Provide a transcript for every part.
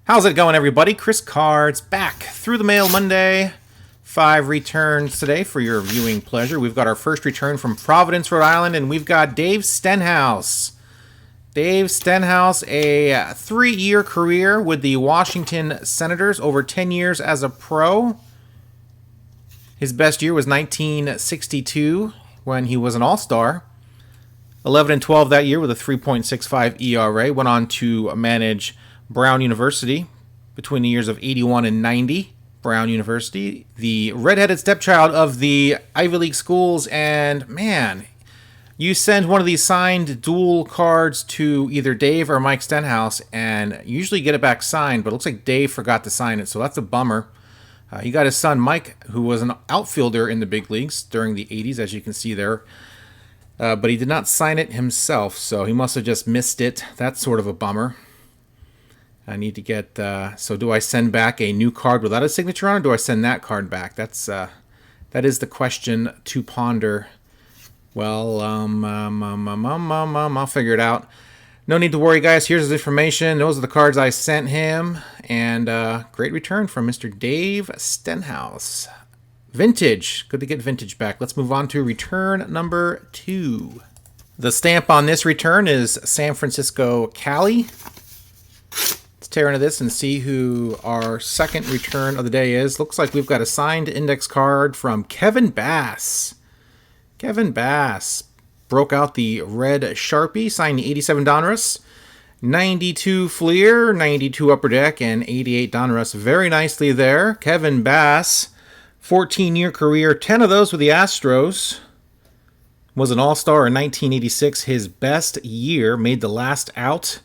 How's it going, everybody? Chris Cards back through the mail Monday. 5 returns today for your viewing pleasure. We've got our first return from Providence, Rhode Island, and we've got Dave Stenhouse. Dave Stenhouse, a 3-year career with the Washington Senators, over 10 years as a pro. His best year was 1962 when he was an All-Star. 11-12 that year with a 3.65 ERA. Went on to manage Brown University between the years of 81 and 90. Brown University, the redheaded stepchild of the Ivy League schools. And man, you send one of these signed dual cards to either Dave or Mike Stenhouse and usually get it back signed, but it looks like Dave forgot to sign it, so that's a bummer. He got his son Mike, who was an outfielder in the big leagues during the 80s, as you can see there. But he did not sign it himself, so he must have just missed it. That's sort of a bummer. I need to get, so do I send back a new card without a signature on it, or do I send that card back? That is the question to ponder. Well, I'll figure it out. No need to worry, guys. Here's his information. Those are the cards I sent him. And great return from Mr. Dave Stenhouse. Vintage. Good to get vintage back. Let's move on to return number 2. The stamp on this return is San Francisco Cali. Tear into this and see who our second return of the day is. Looks like we've got a signed index card from Kevin Bass. Kevin Bass broke out the red Sharpie, signed 87 Donruss, 92 Fleer, 92 Upper Deck, and 88 Donruss. Very nicely there. Kevin Bass, 14-year career, 10 of those with the Astros. Was an All-Star in 1986, his best year, made the last out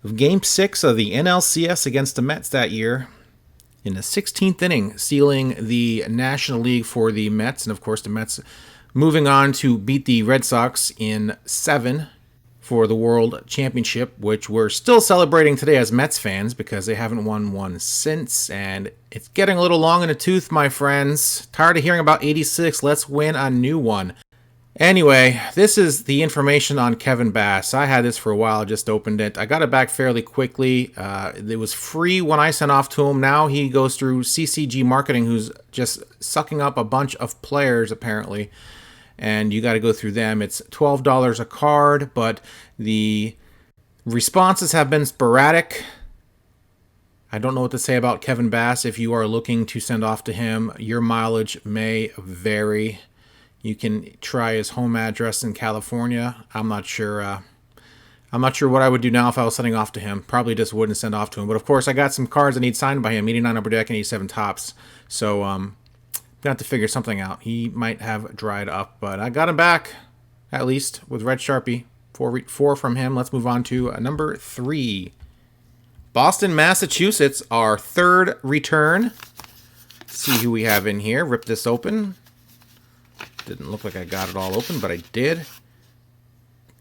of Game 6 of the NLCS against the Mets that year in the 16th inning, sealing the National League for the Mets. And, of course, the Mets moving on to beat the Red Sox in 7 for the World Championship, which we're still celebrating today as Mets fans because they haven't won one since. And it's getting a little long in the tooth, my friends. Tired of hearing about 86. Let's win a new one. Anyway, this is the information on Kevin Bass. I had this for a while, just opened it. I got it back fairly quickly. It was free when I sent off to him. Now he goes through CCG Marketing, who's just sucking up a bunch of players, apparently. And you got to go through them. It's $12 a card, but the responses have been sporadic. I don't know what to say about Kevin Bass. If you are looking to send off to him, your mileage may vary. You can try his home address in California. I'm not sure what I would do now if I was sending off to him. Probably just wouldn't send off to him. But of course, I got some cards I need signed by him: 89 Upper Deck and 87 Tops. So gonna have to figure something out. He might have dried up, but I got him back at least with red Sharpie. 4 from him. Let's move on to number 3. Boston, Massachusetts. Our third return. See who we have in here. Rip this open. Didn't look like I got it all open, but I did.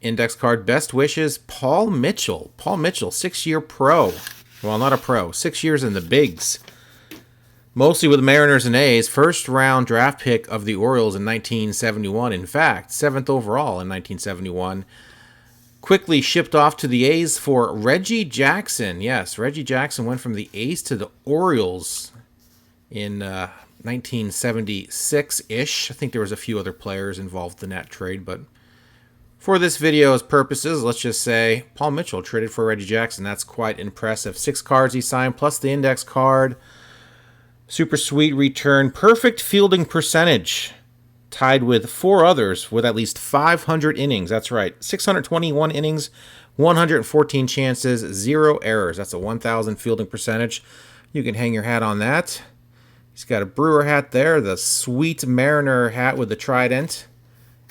Index card, best wishes, Paul Mitchell. Paul Mitchell, 6-year pro. Well, not a pro. 6 years in the bigs. Mostly with the Mariners and A's. First round draft pick of the Orioles in 1971. In fact, 7th overall in 1971. Quickly shipped off to the A's for Reggie Jackson. Yes, Reggie Jackson went from the A's to the Orioles in 1976-ish. I think there was a few other players involved in that trade, but for this video's purposes, let's just say Paul Mitchell traded for Reggie Jackson. That's quite impressive. 6 cards he signed, plus the index card. Super sweet return. Perfect fielding percentage. Tied with 4 others with at least 500 innings. That's right. 621 innings, 114 chances, 0 errors. That's a 1,000 fielding percentage. You can hang your hat on that. He's got a Brewer hat there, the sweet Mariner hat with the trident.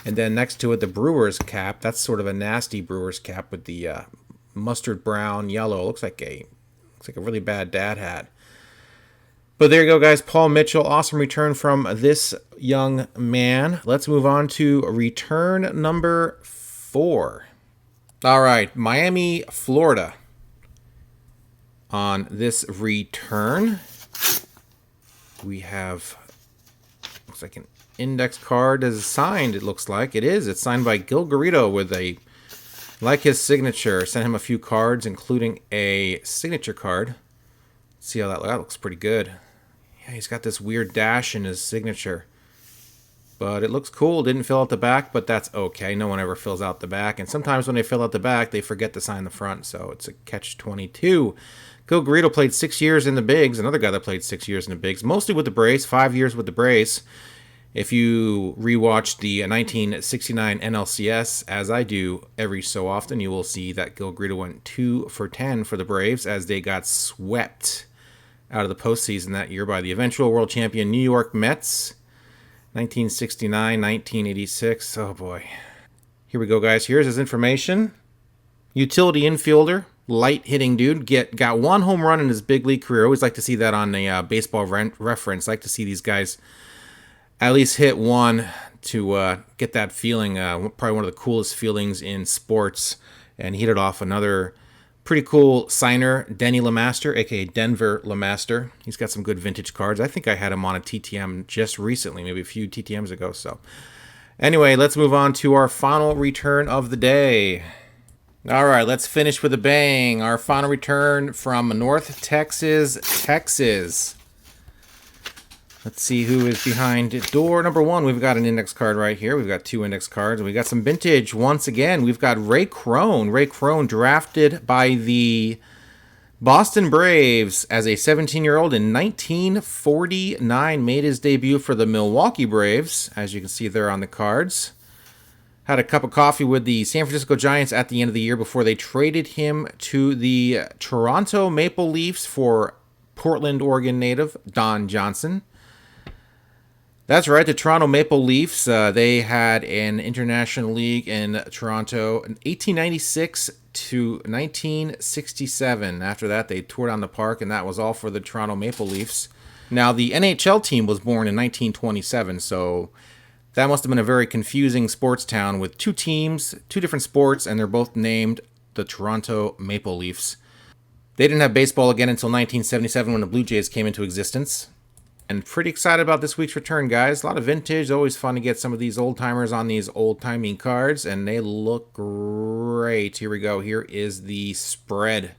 And then next to it, the Brewers cap. That's sort of a nasty Brewers cap with the mustard brown yellow. Looks like a really bad dad hat. But there you go, guys. Paul Mitchell, awesome return from this young man. Let's move on to return number 4. All right, Miami, Florida. On this return, we have, looks like an index card is signed, it looks like. It is. It's signed by Gil Garrido with a Like his signature. Sent him a few cards, including a signature card. See how that looks pretty good. Yeah, he's got this weird dash in his signature. But it looks cool. Didn't fill out the back, but that's okay. No one ever fills out the back. And sometimes when they fill out the back, they forget to sign the front. So it's a catch-22. Gilbert Garcia played 6 years in the bigs. Another guy that played 6 years in the bigs. Mostly with the brace. 5 years with the brace. If you rewatch the 1969 NLCS, as I do every so often, you will see that Gilbert Garcia went 2 for 10 for the Braves as they got swept out of the postseason that year by the eventual world champion New York Mets. 1969, 1986. Oh boy. Here we go, guys. Here's his information. Utility infielder, light hitting dude. Got 1 home run in his big league career. Always like to see that on a baseball reference. Like to see these guys at least hit one to get that feeling. Probably one of the coolest feelings in sports. And he hit it off another pretty cool signer, Denny LeMaster, a.k.a. Denver LeMaster. He's got some good vintage cards. I think I had him on a TTM just recently, maybe a few TTMs ago. So anyway, let's move on to our final return of the day. All right, let's finish with a bang. Our final return from North Texas, Texas. Let's see who is behind door number 1. We've got an index card right here. We've got 2 index cards. We got some vintage once again. We've got Krohn. Krohn drafted by the Boston Braves as a 17-year-old in 1949. Made his debut for the Milwaukee Braves, as you can see there on the cards. Had a cup of coffee with the San Francisco Giants at the end of the year before they traded him to the Toronto Maple Leafs for Portland, Oregon native Don Johnson. That's right, the Toronto Maple Leafs, they had an international league in Toronto in 1896 to 1967. After that, they tore down the park, and that was all for the Toronto Maple Leafs. Now, the NHL team was born in 1927, so that must have been a very confusing sports town with 2 teams, 2 different sports, and they're both named the Toronto Maple Leafs. They didn't have baseball again until 1977 when the Blue Jays came into existence. And pretty excited about this week's return, guys. A lot of vintage. Always fun to get some of these old-timers on these old-timing cards, and they look great. Here we go. Here is the spread.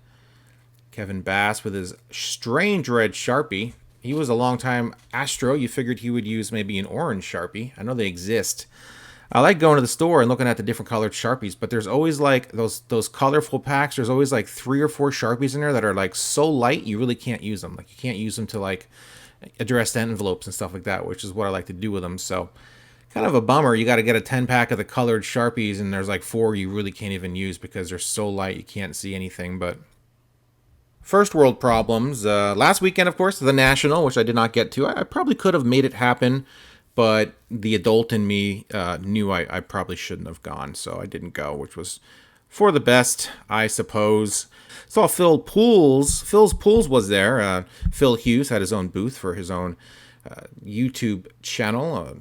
Kevin Bass with his strange red Sharpie. He was a long-time Astro. You figured he would use maybe an orange Sharpie. I know they exist. I like going to the store and looking at the different colored Sharpies, but there's always like those colorful packs. There's always like 3 or 4 Sharpies in there that are like so light you really can't use them. Like you can't use them to like addressed envelopes and stuff like that, which is what I like to do with them. So kind of a bummer. You got to get a 10-pack of the colored Sharpies, and there's like 4 you really can't even use because they're so light you can't see anything. But first world problems. Last weekend, of course, the National, which I did not get to. I probably could have made it happen, but the adult in me knew I probably shouldn't have gone, so I didn't go, which was for the best, I suppose. Saw Phil's Pools was there. Phil Hughes had his own booth for his own YouTube channel.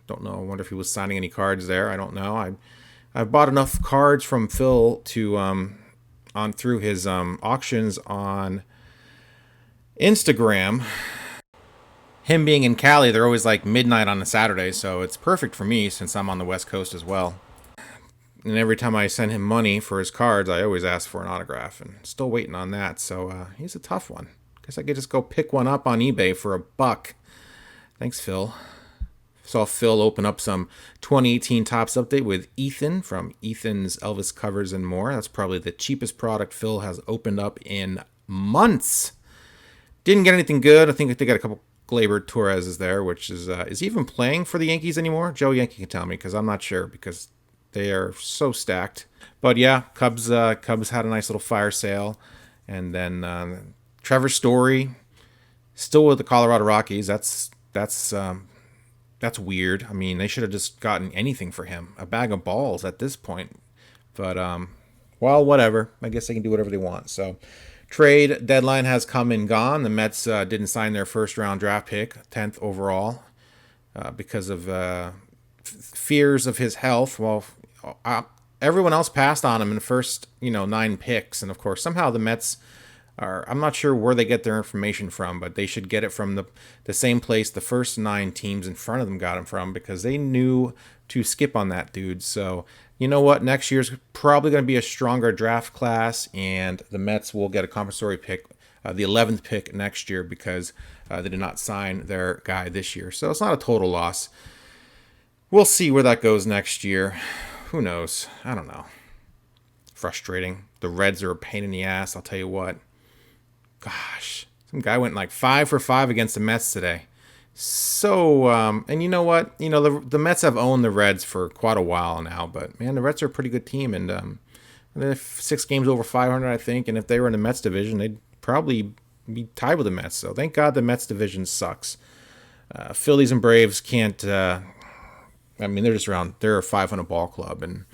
Don't know. I wonder if he was signing any cards there. I don't know. I've bought enough cards from Phil to on through his auctions on Instagram. Him being in Cali, they're always like midnight on a Saturday, so it's perfect for me since I'm on the West Coast as well. And every time I send him money for his cards, I always ask for an autograph, and still waiting on that. So he's a tough one. Guess I could just go pick one up on eBay for $1. Thanks, Phil. Saw Phil open up some 2018 Topps update with Ethan from Ethan's Elvis Covers and More. That's probably the cheapest product Phil has opened up in months. Didn't get anything good. I think they got a couple Gleyber Torreses there, which is he even playing for the Yankees anymore? Joe Yankee can tell me, because I'm not sure, because they are so stacked. But yeah, Cubs had a nice little fire sale. And then Trevor Story, still with the Colorado Rockies. That's weird. I mean, they should have just gotten anything for him. A bag of balls at this point. But, well, whatever. I guess they can do whatever they want. So, trade deadline has come and gone. The Mets didn't sign their first-round draft pick, 10th overall, because of fears of his health. Well, everyone else passed on him in the first, 9 picks. And, of course, somehow the Mets I'm not sure where they get their information from, but they should get it from the same place the first 9 teams in front of them got him from, because they knew to skip on that dude. So you know what? Next year's probably going to be a stronger draft class, and the Mets will get a compensatory pick, the 11th pick next year, because they did not sign their guy this year. So it's not a total loss. We'll see where that goes next year. Who knows? I don't know. Frustrating. The Reds are a pain in the ass, I'll tell you what. Gosh, some guy went like 5 for 5 against the Mets today. So, and you know what? You know, the Mets have owned the Reds for quite a while now, but man, the Reds are a pretty good team, and they're 6 games over 500, I think. And if they were in the Mets division, they'd probably be tied with the Mets. So thank God the Mets division sucks. Phillies and Braves can't. I mean, they're just around. They're a 500 ball club, and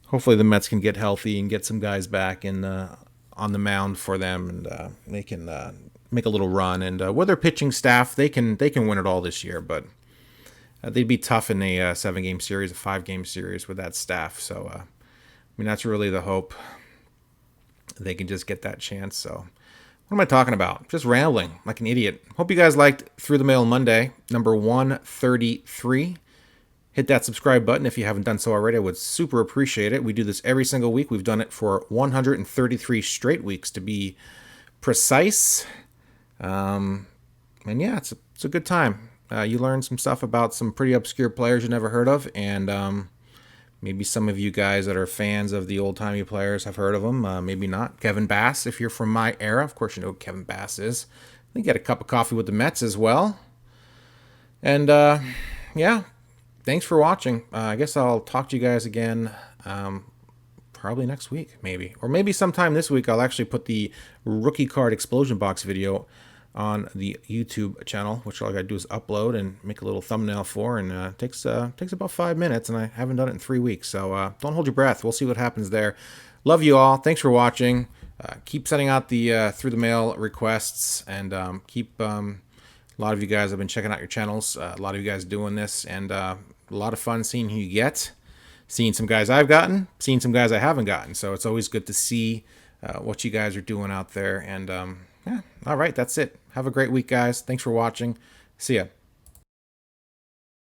hopefully the Mets can get healthy and get some guys back in on the mound for them, and they can make a little run. And with their pitching staff, they can win it all this year. But they'd be tough in a 7-game series, a 5-game series with that staff. So I mean, that's really the hope. They can just get that chance. So what am I talking about? Just rambling like an idiot. Hope you guys liked Through the Mail Monday, number 133. Hit that subscribe button if you haven't done so already. I would super appreciate it. We do this every single week. We've done it for 133 straight weeks to be precise. And yeah, it's a good time. You learn some stuff about some pretty obscure players you never heard of, and maybe some of you guys that are fans of the old-timey players have heard of them. Maybe not. Kevin Bass, if you're from my era, of course you know who Kevin Bass is. I think you had a cup of coffee with the Mets as well. And yeah, thanks for watching. I guess I'll talk to you guys again probably next week, maybe. Or maybe sometime this week I'll actually put the rookie card explosion box video on the YouTube channel, which all I gotta do is upload and make a little thumbnail for, and takes about 5 minutes, and I haven't done it in 3 weeks, so don't hold your breath. We'll see what happens there. Love you all. Thanks for watching. Keep sending out the through the mail requests, and keep a lot of you guys have been checking out your channels. A lot of you guys doing this, and a lot of fun seeing who you get, seeing some guys I've gotten, seeing some guys I haven't gotten. So it's always good to see what you guys are doing out there. And yeah, all right, that's it. Have a great week, guys. Thanks for watching. See ya.